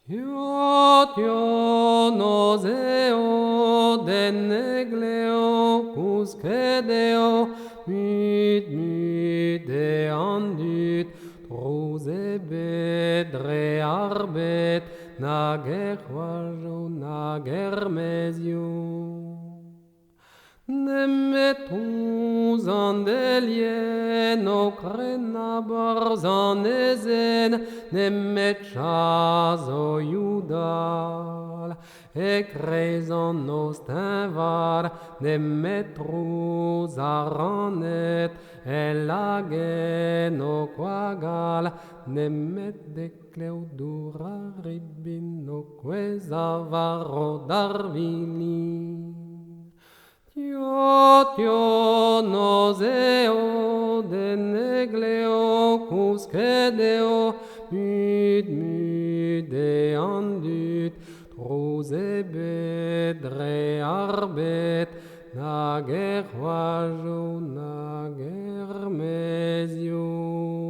Tio noseo denegleo cuscedeo mit deandit trose bedre arbet nager quajo nager mesio. Nemetus andelien o crenabars anezen, nemet chazo iudal, ecreis an nostinvar, nemet trus aranet, elagen o quagal, nemet decleudura ribin o quesavaro darvini. Tio noseo denegleo cuscedeo mit deandit trose bedre arbet nager quajo nager mesio.